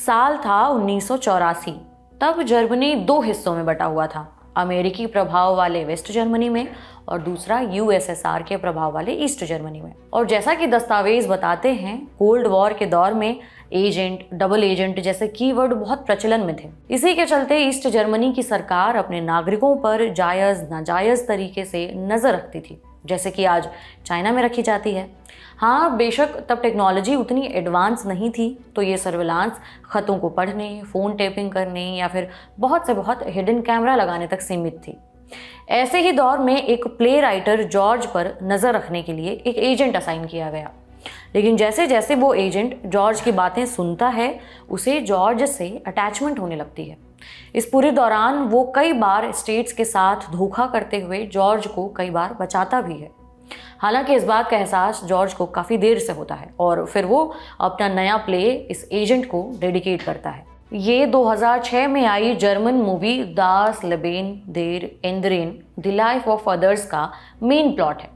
साल था 1984। तब जर्मनी दो हिस्सों में बटा हुआ था, अमेरिकी प्रभाव वाले वेस्ट जर्मनी में और दूसरा यूएसएसआर के प्रभाव वाले ईस्ट जर्मनी में। और जैसा कि दस्तावेज बताते हैं, कोल्ड वॉर के दौर में एजेंट, डबल एजेंट जैसे कीवर्ड बहुत प्रचलन में थे। इसी के चलते ईस्ट जर्मनी की सरकार अपने नागरिकों पर जायज नाजायज तरीके से नजर रखती थी, जैसे कि आज चाइना में रखी जाती है। हाँ, बेशक तब टेक्नोलॉजी उतनी एडवांस नहीं थी, तो ये सर्विलांस खतों को पढ़ने, फ़ोन टेपिंग करने या फिर बहुत से बहुत हिडन कैमरा लगाने तक सीमित थी। ऐसे ही दौर में एक प्ले राइटर जॉर्ज पर नज़र रखने के लिए एक एजेंट असाइन किया गया। लेकिन जैसे जैसे वो एजेंट जॉर्ज की बातें सुनता है, उसे जॉर्ज से अटैचमेंट होने लगती है। इस पूरे दौरान वो कई बार स्टेट्स के साथ धोखा करते हुए जॉर्ज को कई बार बचाता भी है। हालांकि इस बात का एहसास जॉर्ज को काफ़ी देर से होता है और फिर वो अपना नया प्ले इस एजेंट को डेडिकेट करता है। ये 2006 में आई German movie Das Leben der Anderen the life of others का मेन प्लॉट है।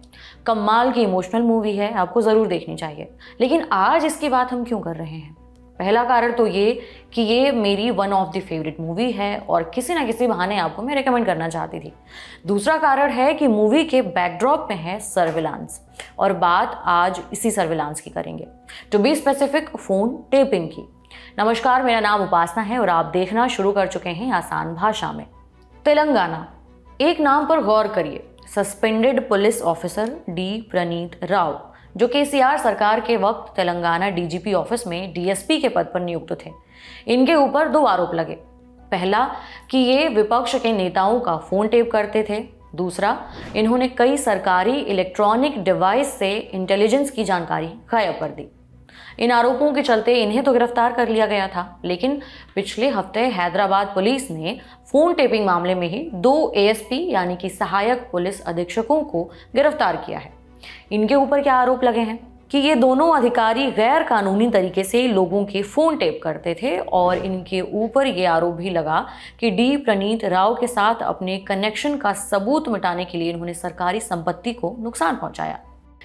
कमाल की इमोशनल मूवी है, आपको ज़रूर देखनी चाहिए। लेकिन आज इसकी बात हम क्यों कर रहे हैं? पहला कारण तो ये कि ये मेरी one of the favourite movie है और किसी ना किसी बहाने आपको मैं रेकमेंड करना चाहती थी। दूसरा कारण है कि मूवी के बैकड्रॉप में है सर्विलांस, और बात आज इसी सर्विलांस की करेंगे, to be specific phone tapping की। नमस्कार, मेरा नाम उपासना है और आप देखना शुरू कर चुके हैं आसान भाषा में। तेलंगाना, एक नाम पर गौर करिए, सस्पेंडेड पुलिस ऑफिसर डी प्रणीत राव, जो केसीआर सरकार के वक्त तेलंगाना डीजीपी ऑफिस में डीएसपी के पद पर नियुक्त थे। इनके ऊपर दो आरोप लगे। पहला कि ये विपक्ष के नेताओं का फ़ोन टेप करते थे। दूसरा, इन्होंने कई सरकारी इलेक्ट्रॉनिक डिवाइस से इंटेलिजेंस की जानकारी गायब कर दी। इन आरोपों के चलते इन्हें तो गिरफ्तार कर लिया गया था, लेकिन पिछले हफ्ते हैदराबाद पुलिस ने फ़ोन टेपिंग मामले में ही 2 एएसपी यानी कि सहायक पुलिस अधीक्षकों को गिरफ्तार किया है। इनके ऊपर क्या आरोप लगे हैं कि ये दोनों अधिकारी गैर कानूनी तरीके से लोगों के फ़ोन टेप करते थे, और इनके ऊपर ये आरोप भी लगा कि डी प्रणीत राव के साथ अपने कनेक्शन का सबूत मिटाने के लिए इन्होंने सरकारी संपत्ति को नुकसान पहुंचाया।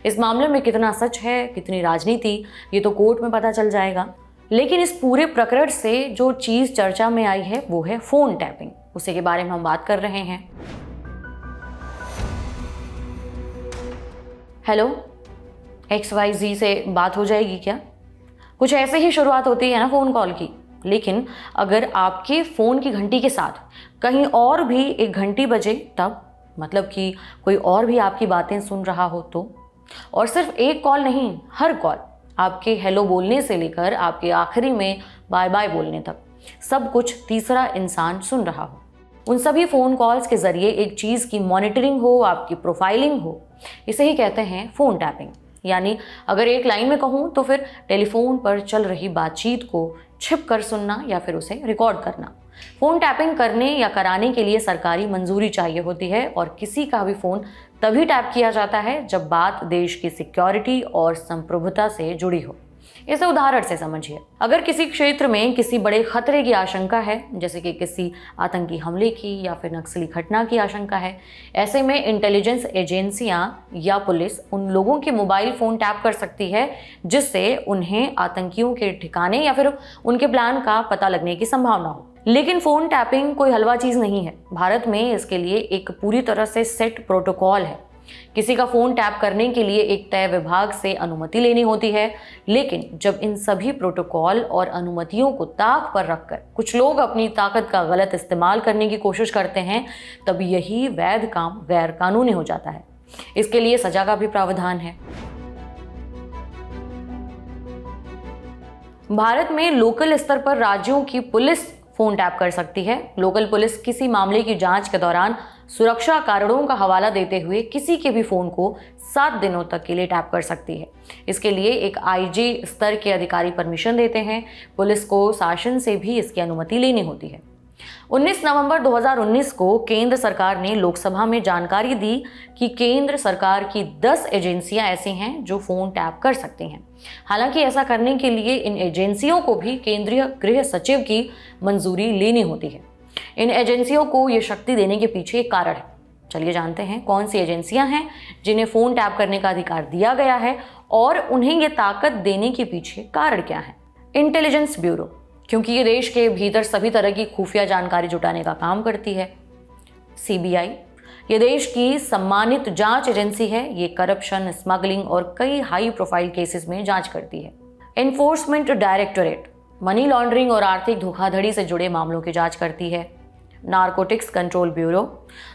इस मामले में कितना सच है, कितनी राजनीति, ये तो कोर्ट में पता चल जाएगा। लेकिन इस पूरे प्रकरण से जो चीज़ चर्चा में आई है वो है फ़ोन टैपिंग। उसी के बारे में हम बात कर रहे हैं। हेलो, XYZ से बात हो जाएगी क्या? कुछ ऐसे ही शुरुआत होती है ना फ़ोन कॉल की। लेकिन अगर आपके फ़ोन की घंटी के साथ कहीं और भी एक घंटी बजे, तब मतलब कि कोई और भी आपकी बातें सुन रहा हो तो, और सिर्फ एक कॉल नहीं, हर कॉल, आपके हेलो बोलने से लेकर आपके आखिरी में बाय बाय बोलने तक, सब कुछ तीसरा इंसान सुन रहा हो, उन सभी फ़ोन कॉल्स के ज़रिए एक चीज़ की मॉनिटरिंग हो, आपकी प्रोफाइलिंग हो, इसे ही कहते हैं फ़ोन टैपिंग। यानी अगर एक लाइन में कहूँ तो फिर टेलीफोन पर चल रही बातचीत को छिप कर सुनना या फिर उसे रिकॉर्ड करना। फ़ोन टैपिंग करने या कराने के लिए सरकारी मंजूरी चाहिए होती है, और किसी का भी फ़ोन तभी टैप किया जाता है जब बात देश की सिक्योरिटी और संप्रभुता से जुड़ी हो। इसे उदाहरण से समझिए। अगर किसी क्षेत्र में किसी बड़े खतरे की आशंका है, जैसे कि किसी आतंकी हमले की या फिर नक्सली घटना की आशंका है, ऐसे में इंटेलिजेंस एजेंसियां या पुलिस उन लोगों के मोबाइल फ़ोन टैप कर सकती है, जिससे उन्हें आतंकियों के ठिकाने या फिर उनके प्लान का पता लगने की संभावना हो। लेकिन फ़ोन टैपिंग कोई हलवा चीज़ नहीं है। भारत में इसके लिए एक पूरी तरह से सेट प्रोटोकॉल है। किसी का फ़ोन टैप करने के लिए एक तय विभाग से अनुमति लेनी होती है, लेकिन जब इन सभी प्रोटोकॉल और अनुमतियों को ताक पर रखकर कुछ लोग अपनी ताकत का गलत इस्तेमाल करने की कोशिश करते हैं, तब यही वैध काम गैर कानूनी हो जाता है। इसके लिए सजा का भी प्रावधान है। भारत में लोकल स्तर पर राज्यों की पुलिस फ़ोन टैप कर सकती है। लोकल पुलिस किसी मामले की जांच के दौरान सुरक्षा कारणों का हवाला देते हुए किसी के भी फ़ोन को 7 दिनों तक के लिए टैप कर सकती है। इसके लिए एक आईजी स्तर के अधिकारी परमिशन देते हैं। पुलिस को शासन से भी इसकी अनुमति लेनी होती है। 19 नवंबर 2019 को केंद्र सरकार ने लोकसभा में जानकारी दी कि केंद्र सरकार की 10 एजेंसियां ऐसी हैं जो फ़ोन टैप कर सकती हैं। हालांकि ऐसा करने के लिए इन एजेंसियों को भी केंद्रीय गृह सचिव की मंजूरी लेनी होती है। इन एजेंसियों को ये शक्ति देने के पीछे एक कारण है। चलिए जानते हैं कौन सी एजेंसियां हैं जिन्हें फ़ोन टैप करने का अधिकार दिया गया है और उन्हें ये ताकत देने के पीछे कारण क्या है। इंटेलिजेंस ब्यूरो, क्योंकि ये देश के भीतर सभी तरह की खुफिया जानकारी जुटाने का काम करती है। सीबीआई ये देश की सम्मानित जांच एजेंसी है। ये करप्शन, स्मगलिंग और कई हाई प्रोफाइल केसेस में जांच करती है। एनफोर्समेंट डायरेक्टोरेट मनी लॉन्ड्रिंग और आर्थिक धोखाधड़ी से जुड़े मामलों की जांच करती है। नारकोटिक्स कंट्रोल ब्यूरो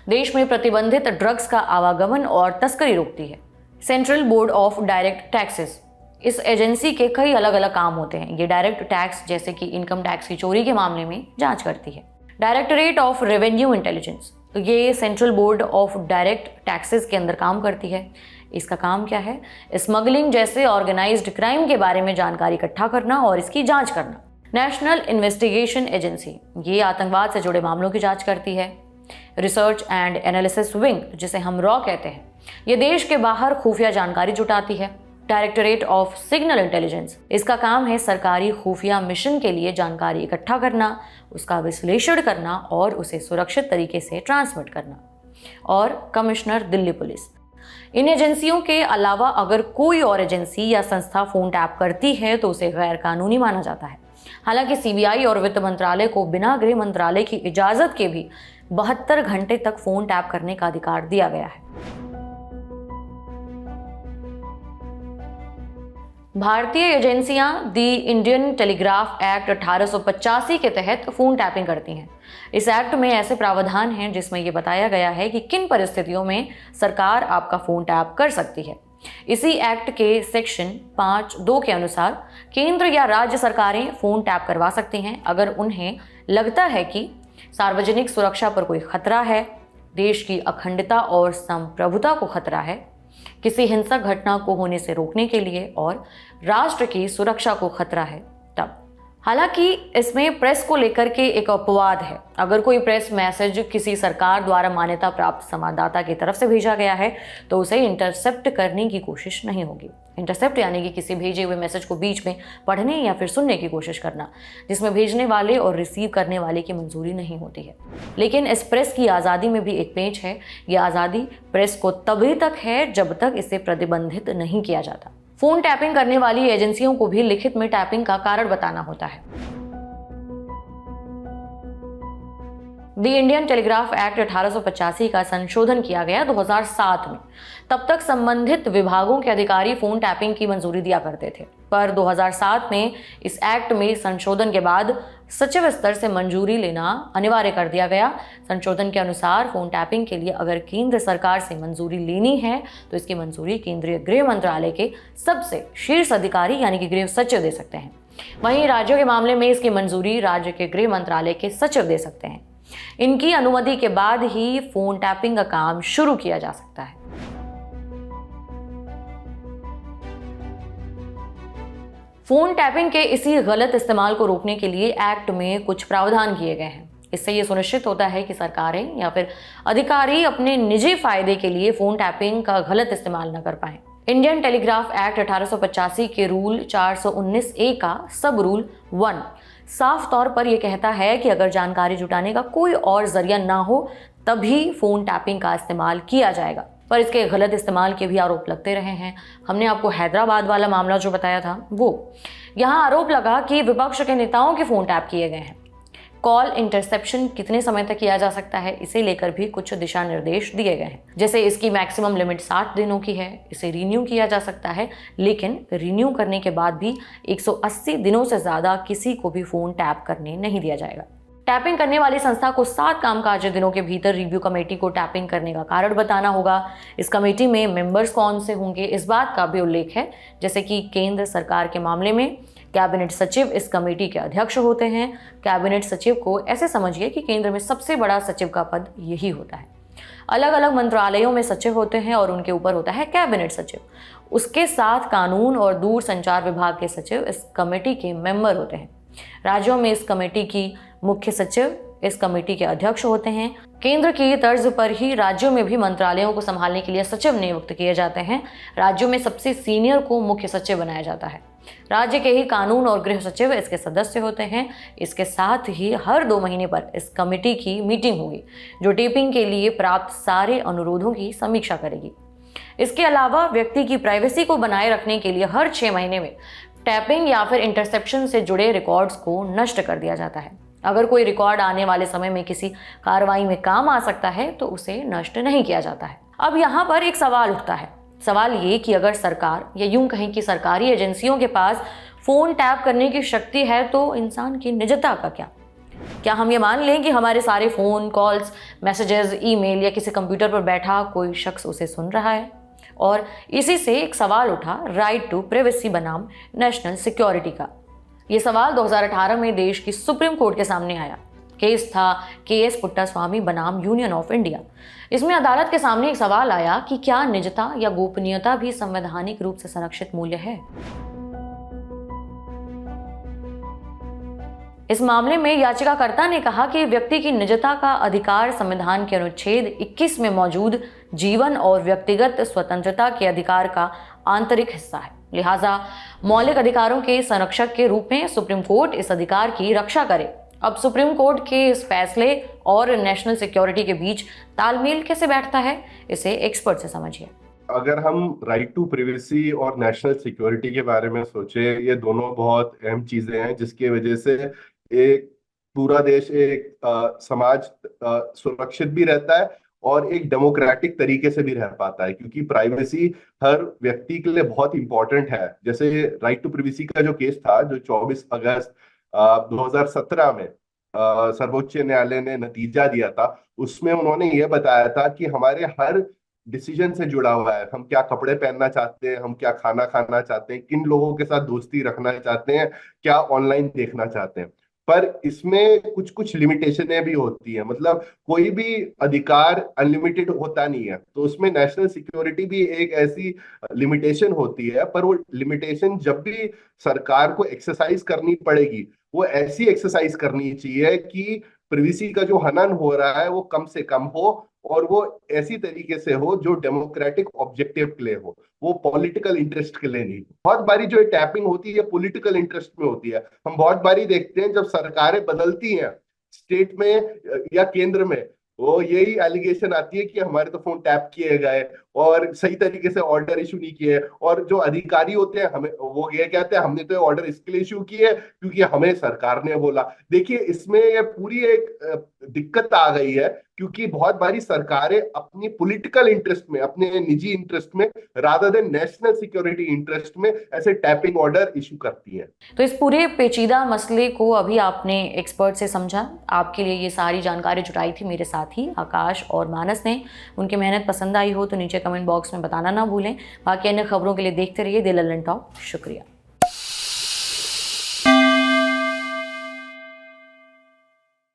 देश में प्रतिबंधित ड्रग्स का आवागमन और तस्करी रोकती है। Central board of direct taxes इस एजेंसी के कई अलग अलग काम होते हैं। ये डायरेक्ट टैक्स जैसे कि इनकम टैक्स की चोरी के मामले में जांच करती है। डायरेक्टोरेट ऑफ रेवेन्यू इंटेलिजेंस ये central board of direct taxes के अंदर काम करती है। इसका काम क्या है? स्मगलिंग जैसे ऑर्गेनाइज्ड क्राइम के बारे में जानकारी इकट्ठा करना और इसकी जांच करना। नेशनल इन्वेस्टिगेशन एजेंसी ये आतंकवाद से जुड़े मामलों की जांच करती है। रिसर्च एंड एनालिसिस विंग जिसे हम रॉ कहते हैं, ये देश के बाहर खुफिया जानकारी जुटाती है। डायरेक्टोरेट ऑफ सिग्नल इंटेलिजेंस इसका काम है सरकारी खुफिया मिशन के लिए जानकारी इकट्ठा करना, उसका विश्लेषण करना और उसे सुरक्षित तरीके से ट्रांसमिट करना। और कमिश्नर दिल्ली पुलिस इन एजेंसियों के अलावा अगर कोई और एजेंसी या संस्था फोन टैप करती है तो उसे गैर कानूनी माना जाता है। हालांकि सीबीआई और वित्त मंत्रालय को बिना गृह मंत्रालय की इजाजत के भी 72 घंटे तक फोन टैप करने का अधिकार दिया गया है। भारतीय एजेंसियां दी इंडियन टेलीग्राफ एक्ट 1885 के तहत फोन टैपिंग करती हैं। इस एक्ट में ऐसे प्रावधान हैं जिसमें यह बताया गया है कि किन परिस्थितियों में सरकार आपका फोन टैप कर सकती है। इसी एक्ट के सेक्शन 5(2) के अनुसार केंद्र या राज्य सरकारें फोन टैप करवा सकती हैं अगर उन्हें लगता है कि सार्वजनिक सुरक्षा पर कोई खतरा है, देश की अखंडता और संप्रभुता को खतरा है, किसी हिंसक घटना को होने से रोकने के लिए और राष्ट्र की सुरक्षा को खतरा है तब। हालांकि इसमें प्रेस को लेकर के एक अपवाद है। अगर कोई प्रेस मैसेज किसी सरकार द्वारा मान्यता प्राप्त संवाददाता की तरफ से भेजा गया है तो उसे इंटरसेप्ट करने की कोशिश नहीं होगी। इंटरसेप्ट यानी कि किसी भेजे हुए मैसेज को बीच में पढ़ने या फिर सुनने की कोशिश करना, जिसमें भेजने वाले और रिसीव करने वाले की मंजूरी नहीं होती है। लेकिन इस प्रेस की आज़ादी में भी एक पेंच है। यह आज़ादी प्रेस को तभी तक है जब तक इसे प्रतिबंधित नहीं किया जाता। फोन टैपिंग करने वाली एजेंसियों को भी लिखित में टैपिंग का कारण बताना होता है। द इंडियन टेलीग्राफ एक्ट 1885 का संशोधन किया गया 2007 में। तब तक संबंधित विभागों के अधिकारी फोन टैपिंग की मंजूरी दिया करते थे, पर 2007 में इस एक्ट में संशोधन के बाद सचिव स्तर से मंजूरी लेना अनिवार्य कर दिया गया। संशोधन के अनुसार फोन टैपिंग के लिए अगर केंद्र सरकार से मंजूरी लेनी है तो इसकी मंजूरी केंद्रीय गृह मंत्रालय के सबसे शीर्ष अधिकारी यानी कि गृह सचिव दे सकते हैं। वहीं राज्यों के मामले में इसकी मंजूरी राज्य के गृह मंत्रालय के सचिव दे सकते हैं। इनकी अनुमति के बाद ही फोन टैपिंग का काम शुरू किया जा सकता है। फोन टैपिंग के इसी गलत इस्तेमाल को रोकने के लिए एक्ट में कुछ प्रावधान किए गए हैं। इससे ये सुनिश्चित होता है कि सरकारें या फिर अधिकारी अपने निजी फायदे के लिए फोन टैपिंग का गलत इस्तेमाल न कर पाएं। इंडियन टेलीग्राफ एक्ट 1885 के रूल 419A का सब रूल 1 साफ तौर पर यह कहता है कि अगर जानकारी जुटाने का कोई और जरिया ना हो तभी फोन टैपिंग का इस्तेमाल किया जाएगा। पर इसके गलत इस्तेमाल के भी आरोप लगते रहे हैं। हमने आपको हैदराबाद वाला मामला जो बताया था वो, यहाँ आरोप लगा कि विपक्ष के नेताओं के फोन टैप किए गए हैं। कॉल इंटरसेप्शन कितने समय तक किया जा सकता है, इसे लेकर भी कुछ दिशा निर्देश दिए गए हैं। जैसे इसकी मैक्सिमम लिमिट 60 दिनों की है। इसे रिन्यू किया जा सकता है, लेकिन रिन्यू करने के बाद भी 180 दिनों से ज़्यादा किसी को भी फ़ोन टैप करने नहीं दिया जाएगा। टैपिंग करने वाली संस्था को 7 कामकाजी दिनों के भीतर रिव्यू कमेटी को टैपिंग करने का कारण बताना होगा। इस कमेटी में मेंबर्स कौन से होंगे, इस बात का भी उल्लेख है। जैसे कि केंद्र सरकार के मामले में कैबिनेट सचिव इस कमेटी के अध्यक्ष होते हैं। कैबिनेट सचिव को ऐसे समझिए कि केंद्र में सबसे बड़ा सचिव का पद यही होता है। अलग अलग मंत्रालयों में सचिव होते हैं और उनके ऊपर होता है कैबिनेट सचिव। उसके साथ कानून और दूर संचार विभाग के सचिव इस कमेटी के मेंबर होते हैं। राज्यों में इस कमेटी की मुख्य सचिव इस कमेटी के अध्यक्ष होते हैं। केंद्र की तर्ज पर ही राज्यों में भी मंत्रालयों को संभालने के लिए सचिव नियुक्त किए जाते हैं। राज्यों में सबसे सीनियर को मुख्य सचिव बनाया जाता है। राज्य के ही कानून और गृह सचिव इसके सदस्य होते हैं। इसके साथ ही हर 2 महीने पर इस कमेटी की मीटिंग होगी जो टैपिंग के लिए प्राप्त सारे अनुरोधों की समीक्षा करेगी। इसके अलावा व्यक्ति की प्राइवेसी को बनाए रखने के लिए हर 6 महीने में टैपिंग या फिर इंटरसेप्शन से जुड़े रिकॉर्ड्स को नष्ट कर दिया जाता है। अगर कोई रिकॉर्ड आने वाले समय में किसी कार्रवाई में काम आ सकता है तो उसे नष्ट नहीं किया जाता है। अब यहाँ पर एक सवाल उठता है, सवाल ये कि अगर सरकार या यूं कहें कि सरकारी एजेंसियों के पास फोन टैप करने की शक्ति है तो इंसान की निजता का क्या हम ये मान लें कि हमारे सारे फोन कॉल्स, मैसेजेस, ईमेल या किसी कंप्यूटर पर बैठा कोई शख्स उसे सुन रहा है? और इसी से एक सवाल उठा राइट टू प्राइवेसी बनाम नेशनल सिक्योरिटी का। ये सवाल 2018 में देश की सुप्रीम कोर्ट के सामने आया। केस था केएस पुट्टास्वामी बनाम यूनियन ऑफ इंडिया। इसमें अदालत के सामने एक सवाल आया कि क्या निजता या गोपनीयता भी संवैधानिक रूप से संरक्षित मूल्य है। इस मामले में याचिकाकर्ता ने कहा कि व्यक्ति की निजता का अधिकार संविधान के अनुच्छेद 21 में मौजूद जीवन और व्यक्तिगत स्वतंत्रता के अधिकार का आंतरिक हिस्सा है। लिहाजा मौलिक अधिकारों के संरक्षक के रूप में सुप्रीम कोर्ट इस अधिकार की रक्षा करे। अब सुप्रीम कोर्ट के इस फैसले और नेशनल सिक्योरिटी के बीच तालमेल कैसे बैठता है, इसे एक्सपर्ट से समझिए। अगर हम राइट टू प्राइवेसी और नेशनल सिक्योरिटी के बारे में सोचे, ये दोनों बहुत अहम चीजें हैं जिसकी वजह से एक पूरा देश, एक समाज सुरक्षित भी रहता है और एक डेमोक्रेटिक तरीके से भी रह पाता है, क्योंकि प्राइवेसी हर व्यक्ति के लिए बहुत इंपॉर्टेंट है। जैसे राइट टू प्राइवेसी का जो केस था, जो 24 अगस्त 2017 में सर्वोच्च न्यायालय ने नतीजा दिया था, उसमें उन्होंने ये बताया था कि हमारे हर डिसीजन से जुड़ा हुआ है। हम क्या कपड़े पहनना चाहते हैं, हम क्या खाना खाना चाहते हैं, किन लोगों के साथ दोस्ती रखना चाहते हैं, क्या ऑनलाइन देखना चाहते हैं। पर इसमें कुछ कुछ लिमिटेशनें भी होती है, मतलब कोई भी अधिकार अनलिमिटेड होता नहीं है। तो उसमें नेशनल सिक्योरिटी भी एक ऐसी लिमिटेशन होती है, पर वो लिमिटेशन जब भी सरकार को एक्सरसाइज करनी पड़ेगी, वो ऐसी एक्सरसाइज करनी चाहिए कि प्राइवेसी का जो हनन हो रहा है वो कम से कम हो, और वो ऐसी तरीके से हो जो डेमोक्रेटिक ऑब्जेक्टिव के लिए हो, वो पॉलिटिकल इंटरेस्ट के लिए नहीं। बहुत बारी जो टैपिंग होती है पॉलिटिकल इंटरेस्ट में होती है। हम बहुत बारी देखते हैं जब सरकारें बदलती हैं स्टेट में या केंद्र में, वो यही एलिगेशन आती है कि हमारे तो फोन टैप किए गए और सही तरीके से ऑर्डर इशू नहीं किए, और जो अधिकारी होते हैं हमें वो ये कहते हैं हमने तो ऑर्डर इसके लिए इशू किए क्योंकि हमें सरकार ने बोला। देखिए, इसमें ये पूरी एक दिक्कत आ गई है, क्योंकि बहुत बारी सरकारें अपनी पॉलिटिकल इंटरेस्ट में, अपने निजी इंटरेस्ट में, rather than national security interest में ऐसे टैपिंग ऑर्डर इशू करती हैं। तो इस पूरे पेचीदा मसले को अभी आपने एक्सपर्ट से समझा। आपके लिए ये सारी जानकारी जुटाई थी मेरे साथी आकाश और मानस ने। उनकी मेहनत पसंद आई हो तो नीचे कमेंट बॉक्स में बताना ना भूलें। बाकी अन्य खबरों के लिए देखते रहिए द लल्लन टॉक। शुक्रिया।